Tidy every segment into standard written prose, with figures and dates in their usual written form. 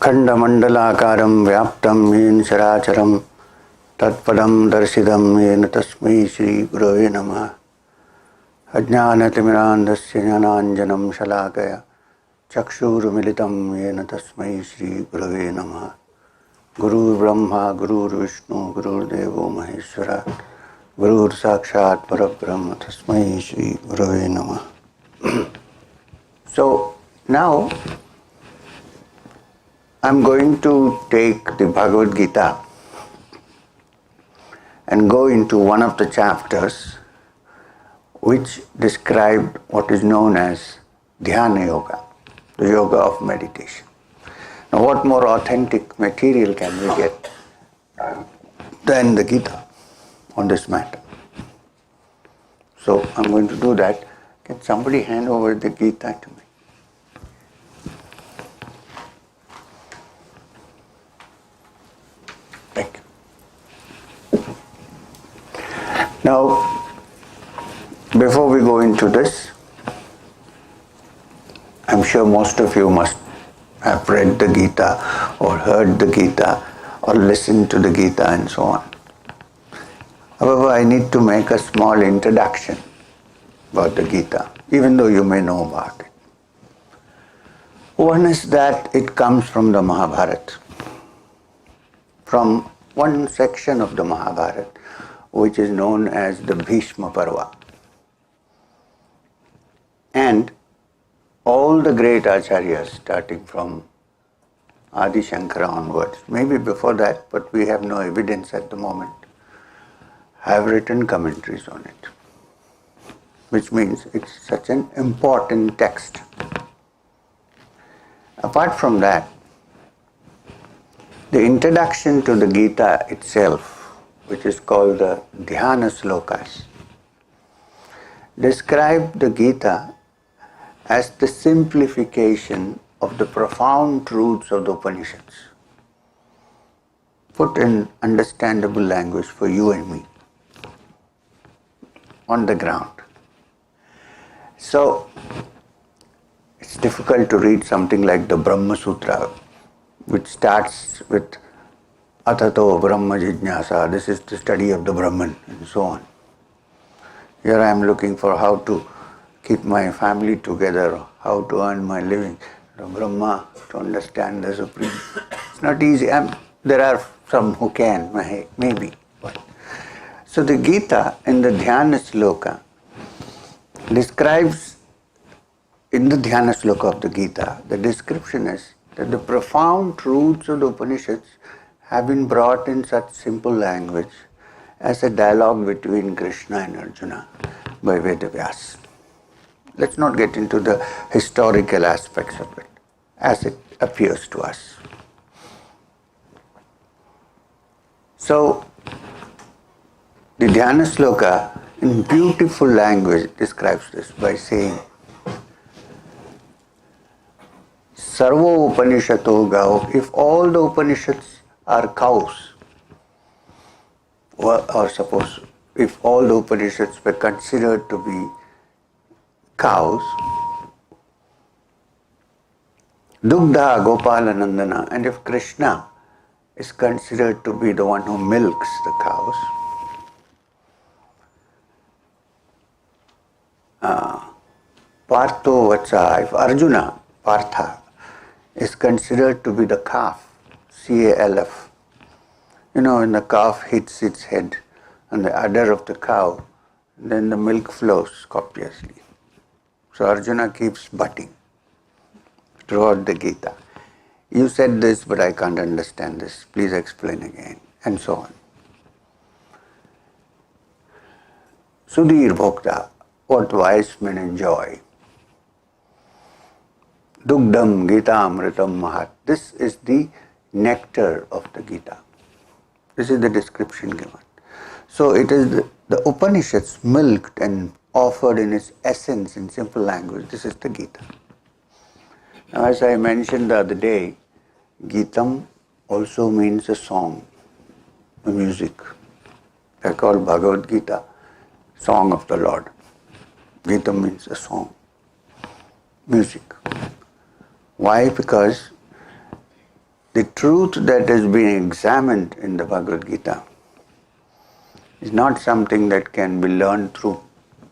अखंडमंडलाकारं व्याप्तं येन चराचरं तत्पदं दर्शितं येन तस्मै श्रीगुरवे नमः। अज्ञानतिमिरान्धस्य ज्ञानाञ्जनं शलाकया चक्षुरुन्मिलितं येन तस्मै श्रीगुरवे नमः। गुरुर्ब्रह्मा गुरुर्विष्णु गुरुर्देवो महेश्वर गुरुर्साक्षात् परब्रह्म तस्मै श्रीगुरवे नमः। So now I'm going to take the Bhagavad Gita and go into one of the chapters which described what is known as Dhyana Yoga, the yoga of meditation. Now what more authentic material can we get than the Gita on this matter? So I'm going to do that. Can somebody hand over the Gita to me? Thank you. Now, before we go into this, I'm sure most of you must have read the Gita or heard the Gita or listened to the Gita and so on. However, I need to make a small introduction about the Gita, even though you may know about it. One is that it comes from the Mahabharata, from one section of the Mahabharata, which is known as the Bhishma Parva. And all the great acharyas, starting from Adi Shankara onwards, maybe before that, but we have no evidence at the moment, have written commentaries on it, which means it's such an important text. Apart from that, the introduction to the Gita itself, which is called the Dhyana Shlokas, describe the Gita as the simplification of the profound truths of the Upanishads, put in understandable language for you and me, on the ground. So, it's difficult to read something like the Brahma Sutra, which starts with Atato Brahma Jijnasa, this is the study of the Brahman, and so on. Here I am looking for how to keep my family together, how to earn my living. Brahma, to understand the Supreme. It's not easy. There are some who can, maybe. So the Gita in the Dhyana Shloka describes, in the Dhyana Shloka of the Gita, the description is that the profound truths of the Upanishads have been brought in such simple language as a dialogue between Krishna and Arjuna by Vedavyas. Let's not get into the historical aspects of it, as it appears to us. So, the Dhyana Shloka in beautiful language describes this by saying, Sarvo Upanishato Gau, if all the Upanishads are cows, or suppose if all the Upanishads were considered to be cows, Dugdha Gopala Nandana, and if Krishna is considered to be the one who milks the cows, Partho Vatsa, if Arjuna, Partha, is considered to be the calf, C-A-L-F. You know, when the calf hits its head on the udder of the cow, then the milk flows copiously. So Arjuna keeps butting throughout the Gita. You said this, but I can't understand this. Please explain again, and so on. Sudhir Bhokta, what wise men enjoy. Dugdam Gita Amritam Mahat. This is the nectar of the Gita. This is the description given. So it is the Upanishads milked and offered in its essence in simple language. This is the Gita. Now, as I mentioned the other day, Gitam also means a song, a music. They are called Bhagavad Gita, song of the Lord. Gitam means a song, music. Why? Because The truth that is being examined in the Bhagavad Gita is not something that can be learned through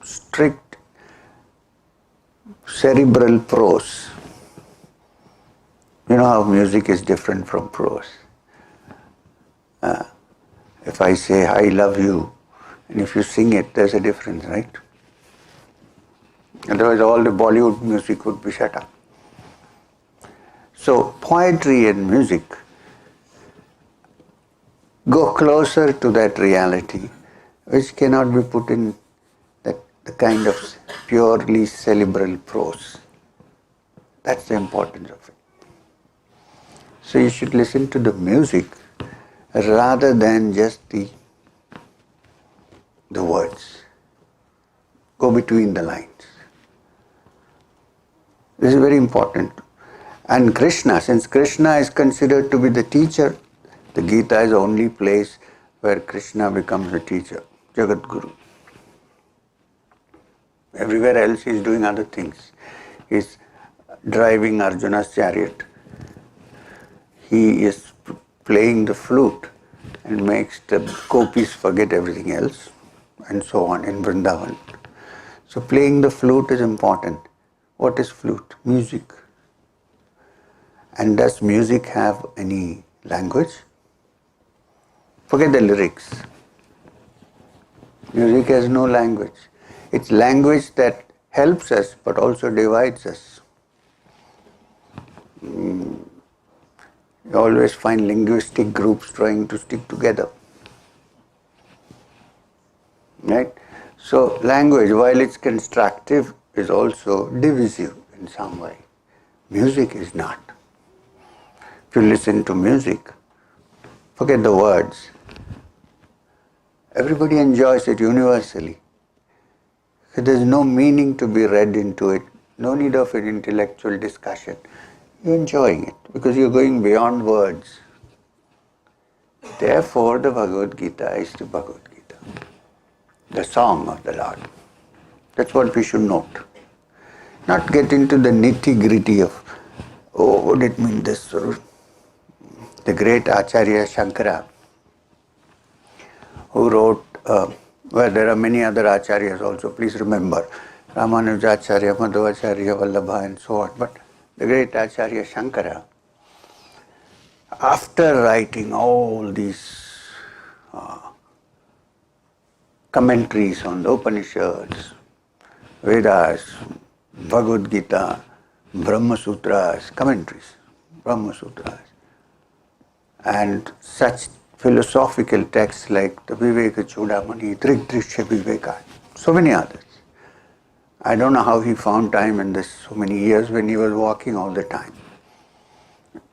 strict cerebral prose. You know how music is different from prose. If I say, I love you, and if you sing it, there's a difference, right? Otherwise, all the Bollywood music would be shut up. So, poetry and music go closer to that reality, which cannot be put in the kind of purely cerebral prose. That's the importance of it. So you should listen to the music rather than just the words. Go between the lines. This is very important. And Krishna, since Krishna is considered to be the teacher, the Gita is the only place where Krishna becomes the teacher, Jagat Guru. Everywhere else he is doing other things. He is driving Arjuna's chariot. He is playing the flute and makes the gopis forget everything else, and so on in Vrindavan. So playing the flute is important. What is flute? Music. And does music have any language? Forget the lyrics. Music has no language. It's language that helps us but also divides us. You always find linguistic groups trying to stick together. Right? So language, while it's constructive, is also divisive in some way. Music is not. If you listen to music, forget the words. Everybody enjoys it universally. There's no meaning to be read into it, no need of an intellectual discussion. You're enjoying it because you're going beyond words. Therefore, the Bhagavad Gita is the Bhagavad Gita, the song of the Lord. That's what we should note. Not get into the nitty-gritty of, what did it mean this? The great Acharya Shankara, who wrote, well, there are many other Acharyas also, please remember, Ramanujacharya, Madhvacharya, Vallabha and so on. But the great Acharya Shankara, after writing all these commentaries on the Upanishads, Vedas, Bhagavad Gita, Brahma Sutras, commentaries, Brahma Sutras, and such philosophical texts like the Viveka Chudamani, Trigdrishya Viveka, so many others. I don't know how he found time in this so many years when he was walking all the time.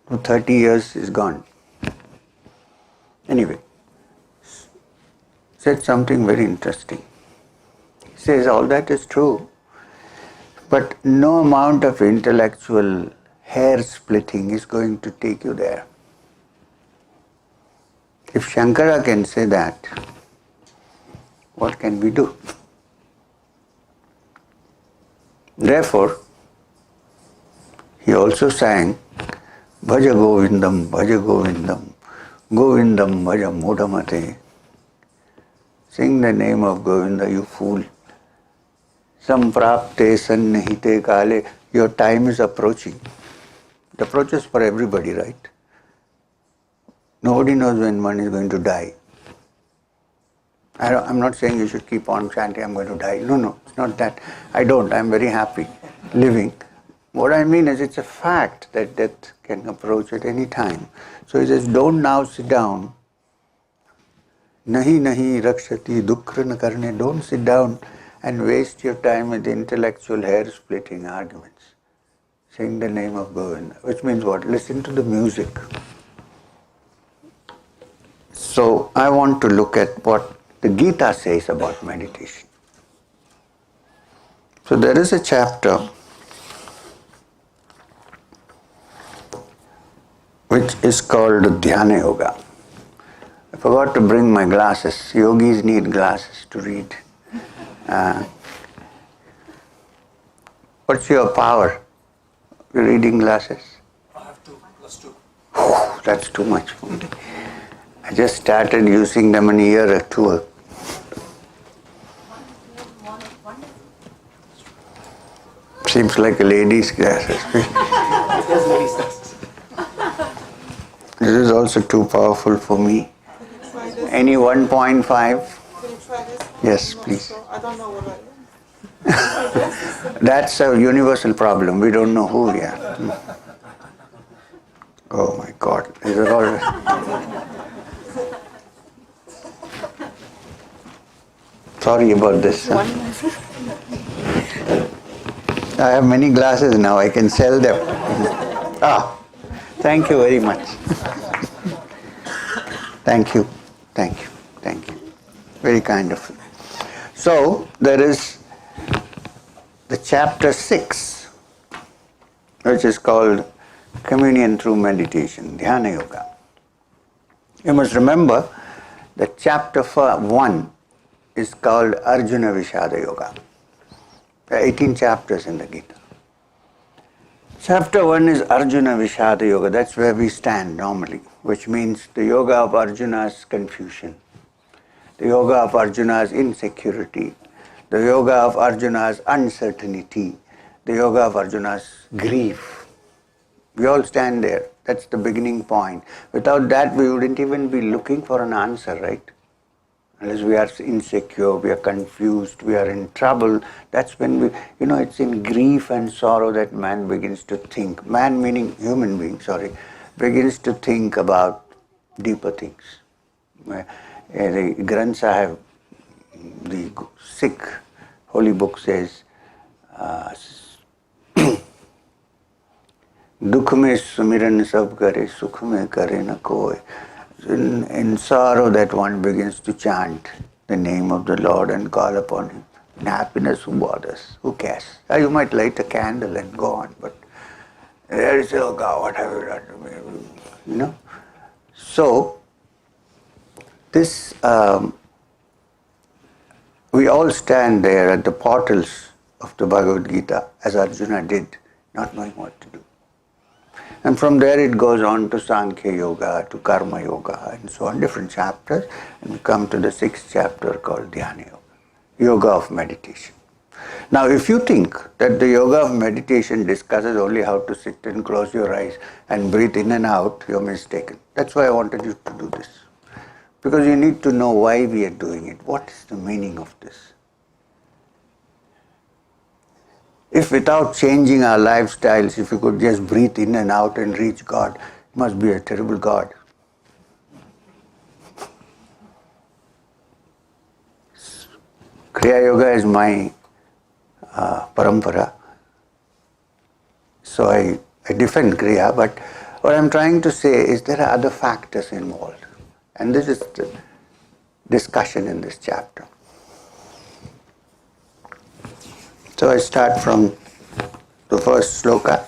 30 years is gone. Anyway, said something very interesting. He says all that is true, but no amount of intellectual hair splitting is going to take you there. If Shankara can say that, what can we do? Therefore, he also sang, Bhaja Govindam, Govindam Bhaja Modamate. Sing the name of Govinda, you fool. Samprapte sannihite kale. Your time is approaching. It approaches for everybody, right? Nobody knows when one is going to die. I'm not saying you should keep on chanting, I'm going to die. No, it's not that. I'm very happy living. What I mean is it's a fact that death can approach at any time. So he says, don't now sit down. Nahi rakshati dukra na karne. Don't sit down and waste your time with intellectual hair-splitting arguments. Sing the name of Govinda. Which means what? Listen to the music. So I want to look at what the Gita says about meditation. So there is a chapter which is called Dhyana Yoga. I forgot to bring my glasses. Yogis need glasses to read. What's your power? Reading glasses? I have 2 + 2. That's too much for me. I just started using them a year or two. Seems like a lady's glasses. This is also too powerful for me. Any 1.5? Can you try this? Yes, please. I don't know what I am. That's a universal problem. We don't know who we are. Oh my God. These are all... Sorry about this. I have many glasses now. I can sell them. Thank you very much. Thank you. Thank you. Thank you. Very kind of you. So, there is the chapter 6, which is called Communion Through Meditation, Dhyana Yoga. You must remember that chapter 1 is called Arjuna Vishada Yoga. There are 18 chapters in the Gita. Chapter 1 is Arjuna Vishada Yoga. That's where we stand normally, which means the yoga of Arjuna's confusion, the yoga of Arjuna's insecurity, the yoga of Arjuna's uncertainty, the yoga of Arjuna's grief. We all stand there. That's the beginning point. Without that, we wouldn't even be looking for an answer, right? Unless we are insecure, we are confused, we are in trouble, that's when we, it's in grief and sorrow that man begins to think. Man meaning human being, begins to think about deeper things. The Granth Sahib, the Sikh holy book says, Dukh mein sumiran sab kare, sukh mein kare na koi. In sorrow that one begins to chant the name of the Lord and call upon Him. In happiness, who bothers? Who cares? You might light a candle and go on, but there is, oh God, what have you done to me? So, this, we all stand there at the portals of the Bhagavad Gita, as Arjuna did, not knowing what to do. And from there it goes on to Sankhya Yoga, to Karma Yoga, and so on, different chapters. And we come to the 6th chapter called Dhyana Yoga, Yoga of Meditation. Now, if you think that the Yoga of Meditation discusses only how to sit and close your eyes and breathe in and out, you're mistaken. That's why I wanted you to do this. Because you need to know why we are doing it. What is the meaning of this? If without changing our lifestyles, if you could just breathe in and out and reach God, it must be a terrible God. Kriya Yoga is my parampara. So I defend Kriya, but what I'm trying to say is there are other factors involved. And this is the discussion in this chapter. So I start from the first sloka.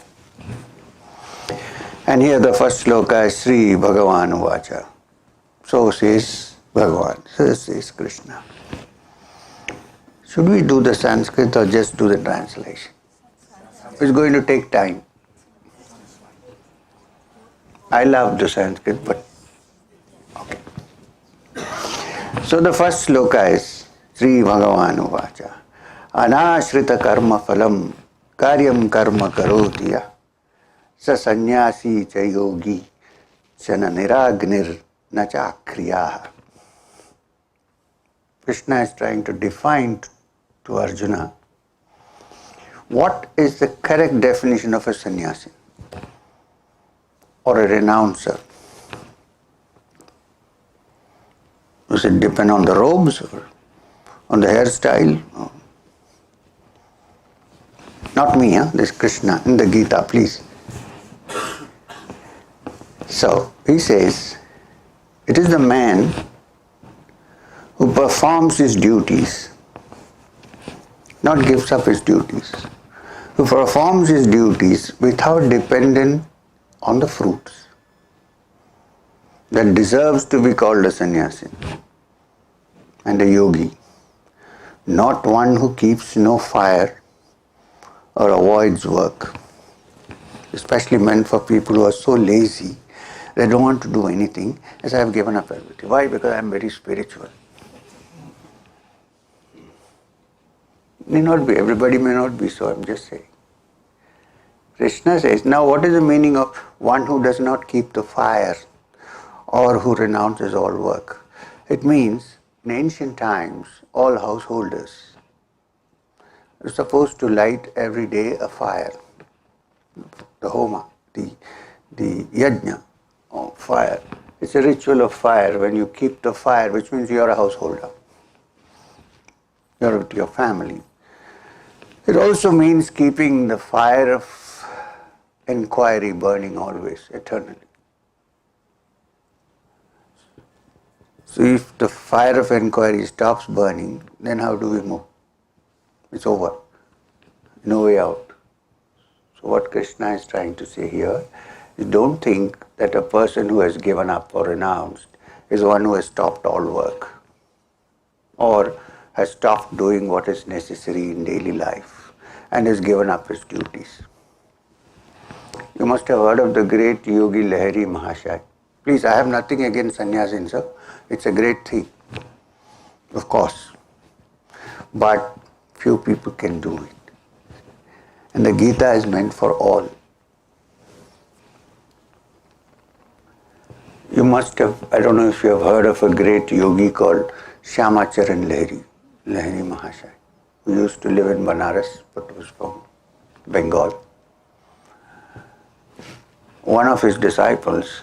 And here the first sloka is Sri Bhagavan Vacha. So says Bhagavan, so says Krishna. Should we do the Sanskrit or just do the translation? It's going to take time. I love the Sanskrit, but okay. So the first sloka is Sri Bhagavan Vacha. Anashrita karma phalam karyam karma karotiya sa sannyasi cha yogi chana niragnir na cha kriyaha. Krishna is trying to define to Arjuna what is the correct definition of a sannyasi or a renouncer. Does it depend on the robes or on the hairstyle? No. Not me, this Krishna in the Gita, please. So, he says, it is the man who performs his duties, not gives up his duties, who performs his duties without depending on the fruits, that deserves to be called a sannyasi and a yogi, not one who keeps no fire or avoids work, especially meant for people who are so lazy, They don't want to do anything. As I have given up everything. Why? Because I am very spiritual. May not be. Everybody may not be so. I am just saying. Krishna says, now what is the meaning of one who does not keep the fire or who renounces all work? It means in ancient times, all householders are supposed to light every day a fire. The homa, the yajna of fire. It's a ritual of fire. When you keep the fire, which means you are a householder. You are with your family. It also means keeping the fire of inquiry burning always, eternally. So if the fire of inquiry stops burning, then how do we move? It's over. No way out. So what Krishna is trying to say here is don't think that a person who has given up or renounced is one who has stopped all work or has stopped doing what is necessary in daily life and has given up his duties. You must have heard of the great Yogi Lahiri Mahashaya. Please, I have nothing against sanyasin, sir. It's a great thing, of course. But few people can do it. And the Gita is meant for all. You must have, I don't know if you have heard of a great yogi called Shyamacharan Lahiri Mahashaya, who used to live in Banaras, but was from Bengal. One of his disciples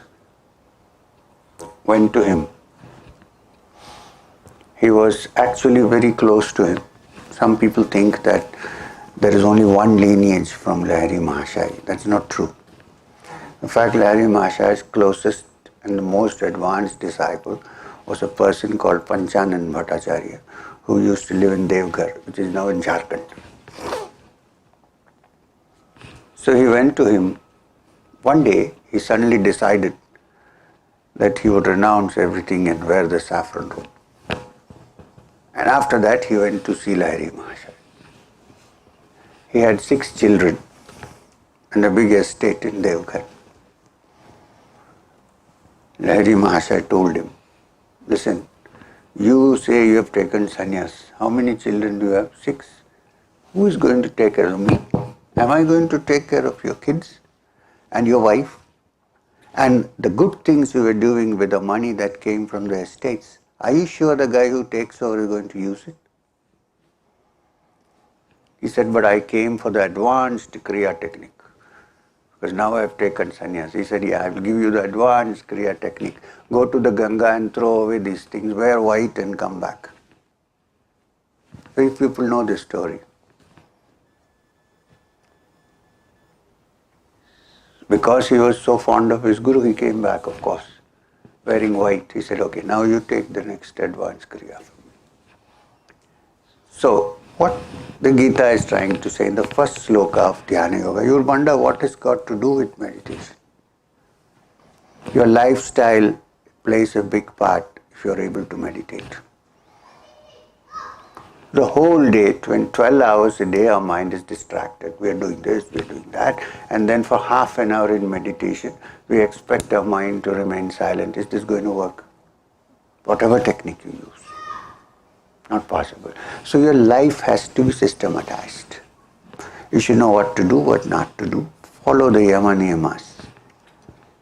went to him. He was actually very close to him. Some people think that there is only one lineage from Lahiri Mahashaya. That's not true. In fact, Lahiri Mahashaya's closest and the most advanced disciple was a person called Panchanan Bhattacharya, who used to live in Devghar, which is now in Jharkhand. So he went to him. One day, he suddenly decided that he would renounce everything and wear the saffron robe. And after that, he went to see Lahiri Mahashaya. He had 6 children and a big estate in Devghar. Lahiri Mahashaya told him, listen, you say you have taken sannyas. How many children do you have? 6. Who is going to take care of me? Am I going to take care of your kids and your wife? And the good things you were doing with the money that came from the estates, are you sure the guy who takes over is going to use it? He said, but I came for the advanced Kriya technique. Because now I have taken sannyas. He said, yeah, I will give you the advanced Kriya technique. Go to the Ganga and throw away these things, wear white and come back. Very people know this story. Because he was so fond of his guru, he came back, of course, wearing white. He said, okay, now you take the next advanced Kriya. So, what the Gita is trying to say in the first Shloka of Dhyana Yoga, you will wonder what it's got to do with meditation. Your lifestyle plays a big part if you are able to meditate. The whole day, 12 hours a day, our mind is distracted. We are doing this, we are doing that. And then for half an hour in meditation, we expect our mind to remain silent. Is this going to work? Whatever technique you use. Not possible. So your life has to be systematized. You should know what to do, what not to do. Follow the yama niyamas.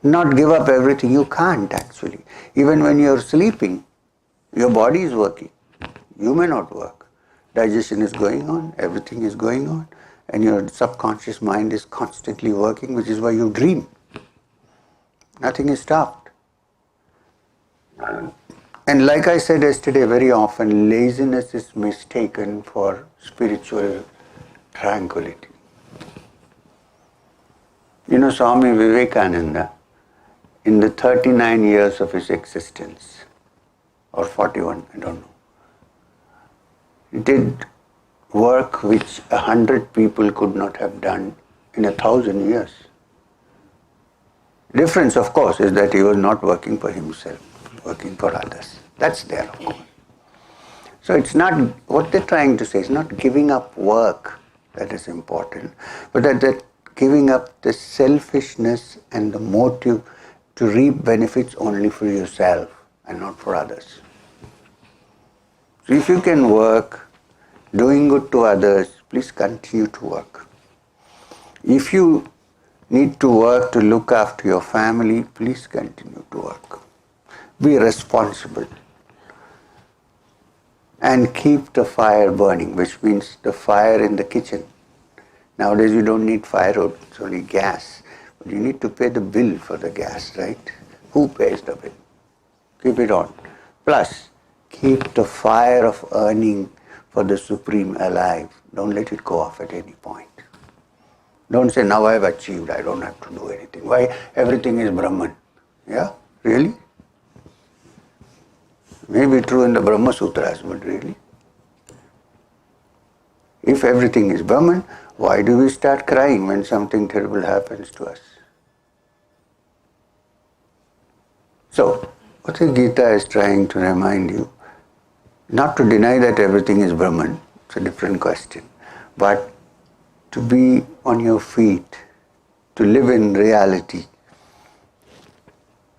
Not give up everything. You can't actually. Even when you are sleeping, your body is working. You may not work. Digestion is going on, everything is going on, and your subconscious mind is constantly working, which is why you dream. Nothing is stopped. And like I said yesterday, very often laziness is mistaken for spiritual tranquility. You know, Swami Vivekananda, in the 39 years of his existence, or 41, I don't know, did work which 100 people could not have done in 1,000 years. Difference, of course, is that he was not working for himself, working for others. That's there, of course. So it's not, what they're trying to say is not giving up work that is important, but that giving up the selfishness and the motive to reap benefits only for yourself and not for others. So if you can work doing good to others, please continue to work. If you need to work to look after your family, please continue to work. Be responsible and keep the fire burning, which means the fire in the kitchen. Nowadays you don't need firewood, it's only gas. But you need to pay the bill for the gas, right? Who pays the bill? Keep it on. Plus, keep the fire of earning for the Supreme alive. Don't let it go off at any point. Don't say, now I've achieved, I don't have to do anything. Why? Everything is Brahman. Yeah? Really? Maybe true in the Brahma Sutras, but really? If everything is Brahman, why do we start crying when something terrible happens to us? So, what the Gita is trying to remind you, not to deny that everything is Brahman, it's a different question, but to be on your feet, to live in reality,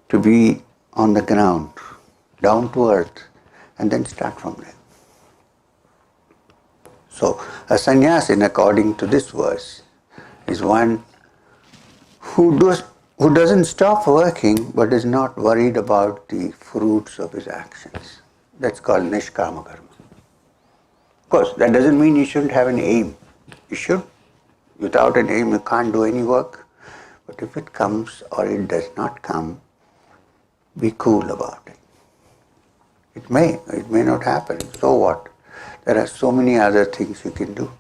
to be on the ground, down to earth, and then start from there. So, a sannyasin, according to this verse, is one who doesn't stop working but is not worried about the fruits of his actions. That's called nishkama karma. Of course, that doesn't mean you shouldn't have an aim. You should. Without an aim, you can't do any work. But if it comes or it does not come, be cool about it. It may not happen. So what? There are so many other things you can do.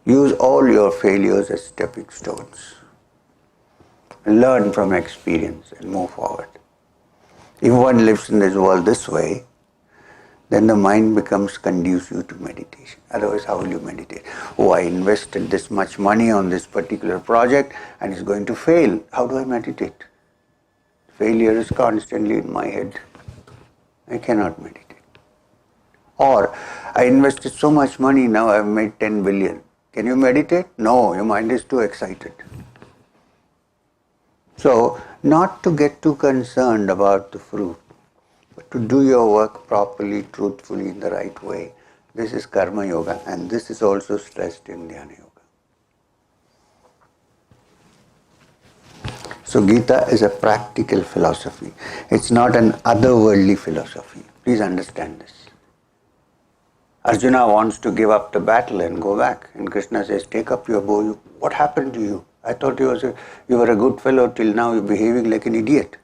Use all your failures as stepping stones. Learn from experience and move forward. If one lives in this world this way, then the mind becomes conducive to meditation. Otherwise, how will you meditate? Oh, I invested this much money on this particular project and it's going to fail. How do I meditate? Failure is constantly in my head. I cannot meditate. Or, I invested so much money, now I have made 10 billion. Can you meditate? No, your mind is too excited. So, not to get too concerned about the fruit, but to do your work properly, truthfully, in the right way. This is karma yoga, and this is also stressed in Dhyana Yoga. So Gita is a practical philosophy. It's not an otherworldly philosophy. Please understand this. Arjuna wants to give up the battle and go back. And Krishna says, take up your bow. What happened to you? I thought you were a good fellow, till now you're behaving like an idiot.